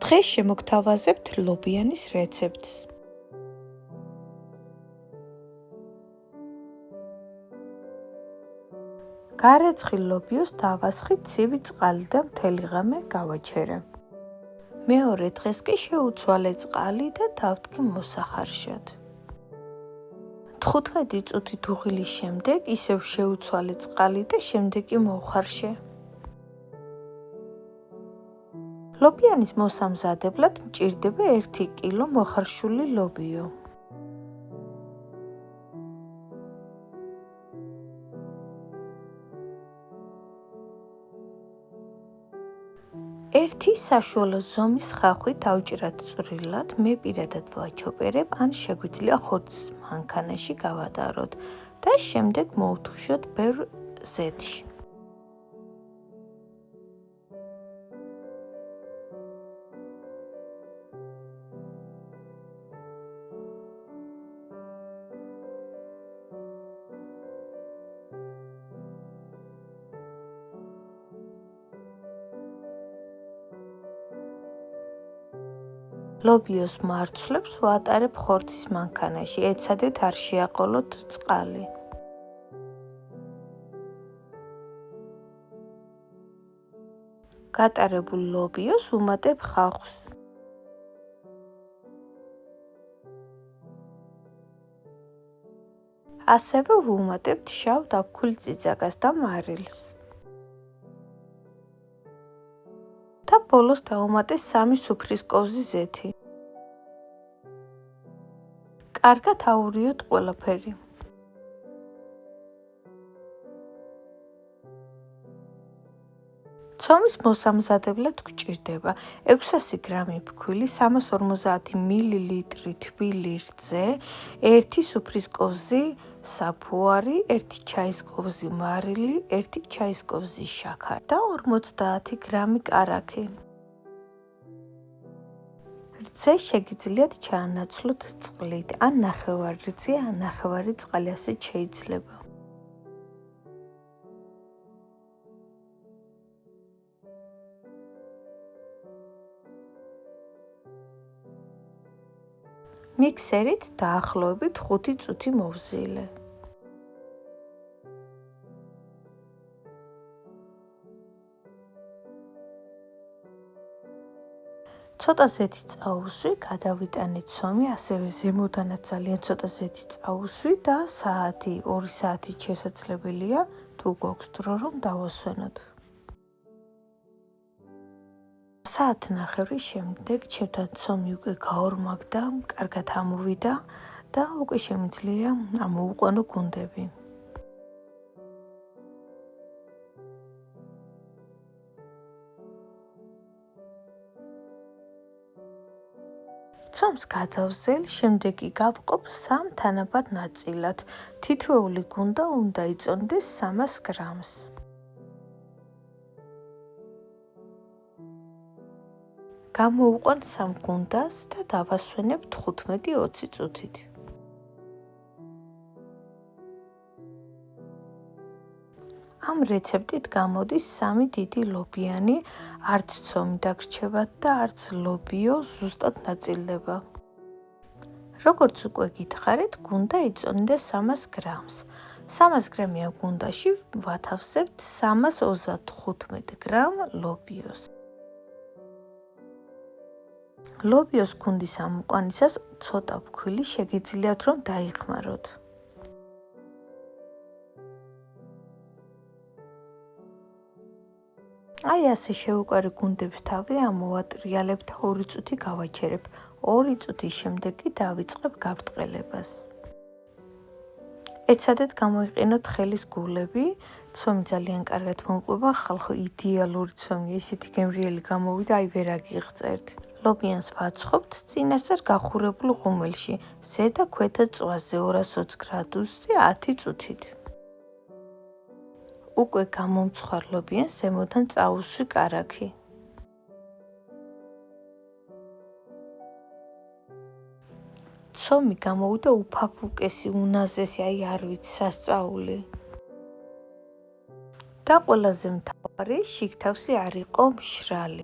დღეს შემოგთავაზებთ ლობიანის რეცეპტს. გარეცხილ ლობიოს დავასხით ცივი წყალი და მთელი ღამე გავაჩერე. მეორე დღეს კი შეუცვალე წყალი და დავთქი მოსახარშად. 15 წუთი დუღილის შემდეგ ისევ შეუცვალე წყალი და შემდეგ კი მოვხარშე. ლობიანის მოსამზადებლად მჭირდება 1 კილო მოხარშული ლობიო. ერთი საშუალო ზომის ხახვი დავჭირათ წვრილად, მე პირადად ვაჩოპერებ, ან შეგვიძლია ხორცის მანქანაში გავადაროთ და შემდეგ მოვთუშოთ ბევრ ზეთში. ლობიოს მარცვლებს ვატარებ ხორცის მანქანაში, ეცადეთ არ შეაყოლოთ წყალი. გატარებულ ლობიოს ვუმატებ ხახვს. ასევე ვუმატებთ შავ დაფქვილ წიწაკას და მარილს. და ბოლოს დავუმატე 3 სუფრის კოვზი ზეთი. კარგად აურიოთ ყველაფერი. ცომის მოსამზადებლად გვჭირდება 600 გრამი ფქვილი, 350 მილილიტრი თბილი რძე, 1 სუფრის კოვზი საფუარი, 1 ჩაის კოვზი მარილი, 1 ჩაის კოვზი შაქარი და 50 გრამი კარაქი. რძე შეგიძლიათ ჩაანაცვლოთ წყლით, ან ნახევარ რძე, ან ნახევარი წყალი, ასეც შეიძლება. მიქსერით დაახლოებით 5 წუთი მოვზილე. ცოტა ზეთი წაუსვი, გადავიტანე ცომი, ასევე ზემოდანაც ძალიან ცოტა ზეთი წაუსვი და საათი, 2 საათით შესაძლებელია, თუ გვაქვს დრო, რომ დავასვენოთ. საათნახევრის შემდეგ ჩემთან ცომი უკვე გაორმაგდა, კარგად ამოვიდა და უკვე შემიძლია ამოვუყვანო გუნდები. ცომს გადავზელ, შემდეგ კი გავყოფ 3 თანაბარ ნაწილად. თითოეული გუნდა უნდა იწონდეს 300 გრამს. გამოვუყვან 3 გუნდას და დავასვენებ 15-20 წუთით. ამ რეცეპტით გამოდის 3 დიდი ლობიანი, არც ცომი დაგრჩებათ და არც ლობიო ზუსტად ნაწილდება. როგორც უკვე გითხარით, გუნდა იწონდა 300 გრამს. 300 გრამიან გუნდაში ვათავსებთ 335 გრამ ლობიოს. ლობიოს გუნდის ამოყვანისას ცოტა ფქვილი შეგიძლიათ რომ დაიხმაროთ. აი ასე შევუყარე გუნდებს თავი ამოვატრიალებ და 2 წუთი გავაჩერებ. 2 წუთის შემდეგ კი დავიწყებ გაბრტყელებას. ეცადეთ გამოიყენოთ ხელის გულები, ცომი ძალიან კარგად მომყვება, ხალხო იდეალური ცომია, ისეთი გემრიელი გამოვიდა, აი ვერ აგიღწერთ. ლობიანს ვაცხობთ წინასწარ გახურებულ ღუმელში, ზედა ქვედა წვაზე 220 გრადუსზე 10 წუთით. უკვე გამომცხვარ ლობიანს ზემოდან წაუსვი კარაქი. ცომი გამოვიდა უფაფუკესი, უნაზესი, აი არ ვიცი, სასწაული. და ყველაზე მთავარი, შიგთავსი არ იყო მშრალი.